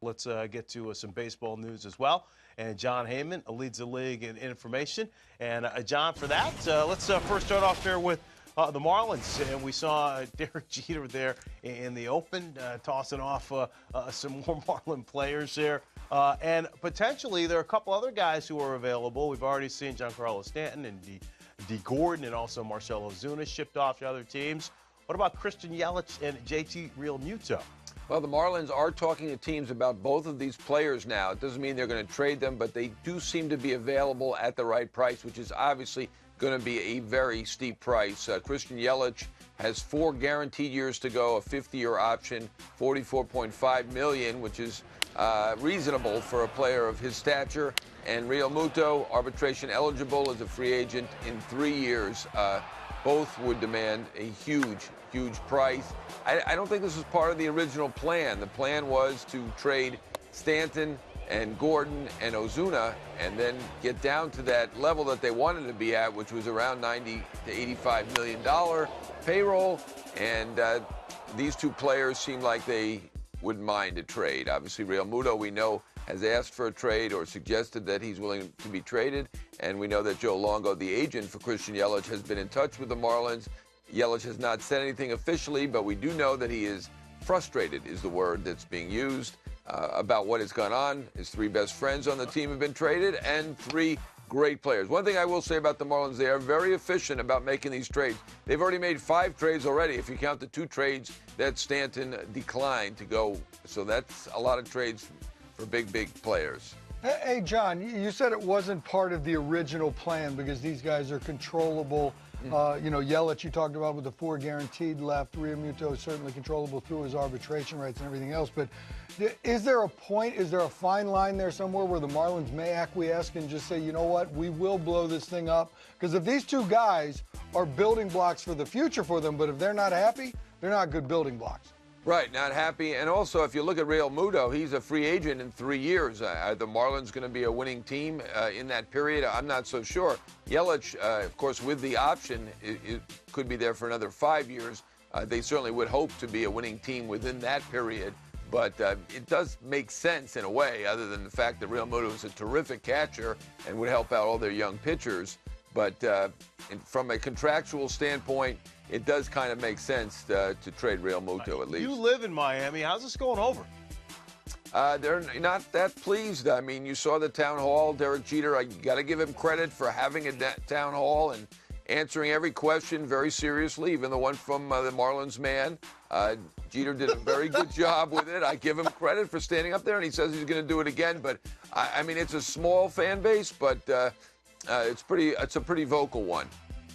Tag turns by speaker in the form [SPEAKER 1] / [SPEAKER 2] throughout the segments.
[SPEAKER 1] let's get to some baseball news as well. And Jon Heyman leads the league in information. And John, for that, let's first start off here with the Marlins. And we saw Derek Jeter there in the open, tossing off some more Marlin players there. And potentially there are a couple other guys who are available. We've already seen Giancarlo Stanton and D. Gordon, and also Marcell Ozuna shipped off to other teams. What about Christian Yelich and J.T. Realmuto?
[SPEAKER 2] Well, the Marlins are talking to teams about both of these players now. It doesn't mean they're going to trade them, but they do seem to be available at the right price, which is obviously going to be a very steep price. Christian Yelich has 4 guaranteed years to go, a 50-year option, $44.5 million, which is reasonable for a player of his stature. And Realmuto, arbitration eligible as a free agent in 3 years. Both would demand a huge price. I don't think this was part of the original plan. The plan was to trade Stanton and Gordon and Ozuna and then get down to that level that they wanted to be at, which was around $90 to $85 million payroll. And these two players seem like they wouldn't mind a trade. Obviously, Realmuto, we know, has asked for a trade or suggested that he's willing to be traded. And we know that Joe Longo, the agent for Christian Yelich, has been in touch with the Marlins. Yelich has not said anything officially, but we do know that he is frustrated, is the word that's being used, about what has gone on. His 3 best friends on the team have been traded, and 3 great players. One thing I will say about the Marlins, they are very efficient about making these trades. They've already made 5 trades already, if you count the 2 trades that Stanton declined to go. So that's a lot of trades for big players.
[SPEAKER 3] Hey, John, you said it wasn't part of the original plan because these guys are controllable. Yelich, you talked about with the 4 guaranteed left. Realmuto is certainly controllable through his arbitration rights and everything else. But is there a point, is there a fine line there somewhere where the Marlins may acquiesce and just say, you know what, we will blow this thing up? Because if these 2 guys are building blocks for the future for them, but if they're not happy, they're not good building blocks.
[SPEAKER 2] Right, not happy. And also, if you look at Realmuto, he's a free agent in 3 years. Are the Marlins going to be a winning team in that period? I'm not so sure. Yelich, of course, with the option, it could be there for another 5 years. They certainly would hope to be a winning team within that period. But it does make sense in a way, other than the fact that Realmuto is a terrific catcher and would help out all their young pitchers. But from a contractual standpoint, it does kind of make sense to trade Realmuto at least.
[SPEAKER 1] You live in Miami. How's this going over?
[SPEAKER 2] They're not that pleased. I mean, you saw the town hall. Derek Jeter, you got to give him credit for having a town hall and answering every question very seriously, even the one from the Marlins man. Jeter did a very good job with it. I give him credit for standing up there, and he says he's going to do it again. But, I mean, it's a small fan base, but it's a pretty vocal one.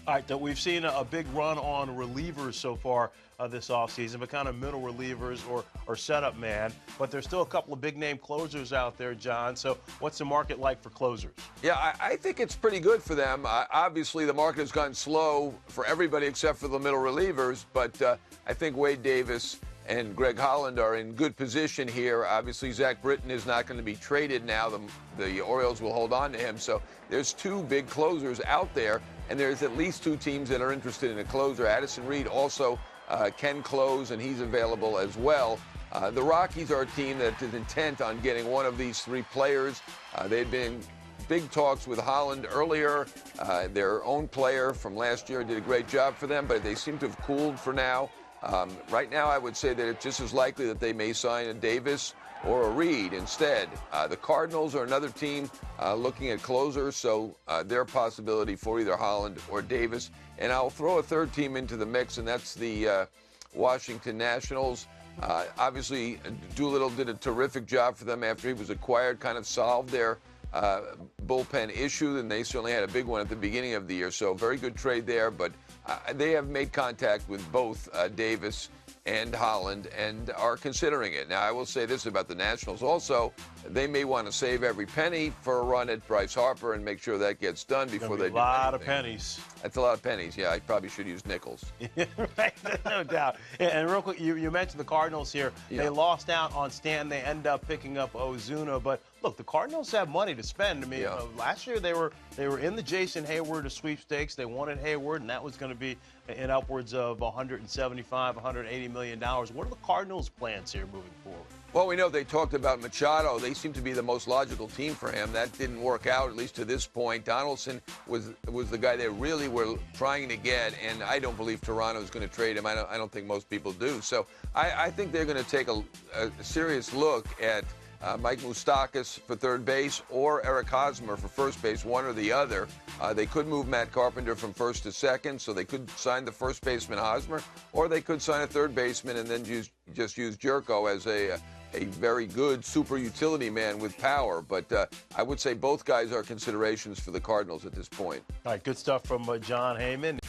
[SPEAKER 1] All right, we've seen a big run on relievers so far this offseason, but kind of middle relievers or setup man. But there's still a couple of big-name closers out there, John. So what's the market like for closers?
[SPEAKER 2] Yeah, I think it's pretty good for them. Obviously, the market has gone slow for everybody except for the middle relievers. But I think Wade Davis and Greg Holland are in good position here. Obviously, Zach Britton is not going to be traded now. The Orioles will hold on to him. So there's 2 big closers out there. And there's at least 2 teams that are interested in a closer. Addison Reed also can close, and he's available as well. The Rockies are a team that is intent on getting one of these 3 players. They'd been in big talks with Holland earlier. Their own player from last year did a great job for them, but they seem to have cooled for now. Right now, I would say that it's just as likely that they may sign a Davis or a Reed instead. The Cardinals are another team looking at closers, so they're a possibility for either Holland or Davis. And I'll throw a 3rd team into the mix, and that's the Washington Nationals. Obviously, Doolittle did a terrific job for them after he was acquired, kind of solved their bullpen issue, and they certainly had a big one at the beginning of the year. So very good trade there, but they have made contact with both Davis and Holland and are considering it. Now, I will say this about the Nationals also. They may want to save every penny for a run at Bryce Harper and make sure that gets done before they do anything.
[SPEAKER 1] A lot of pennies.
[SPEAKER 2] That's a lot of pennies. Yeah, I probably should use nickels.
[SPEAKER 1] Right, no doubt. And real quick, you mentioned the Cardinals here. Yeah. They lost out on Stanton. They end up picking up Ozuna. But look, the Cardinals have money to spend. I mean, last year they were in the Jason Hayward sweepstakes. They wanted Hayward, and that was going to be in upwards of $175, $180 million. What are the Cardinals' plans here moving forward?
[SPEAKER 2] Well, we know they talked about Machado. They seem to be the most logical team for him. That didn't work out, at least to this point. Donaldson was the guy they really were trying to get, and I don't believe Toronto's going to trade him. I don't think most people do. So I think they're going to take a serious look at Mike Moustakas for third base or Eric Hosmer for first base, one or the other. They could move Matt Carpenter from first to second, so they could sign the first baseman Hosmer, or they could sign a third baseman and then just use Jerko as a very good super utility man with power. But I would say both guys are considerations for the Cardinals at this point.
[SPEAKER 1] All right, good stuff from Jon Heyman.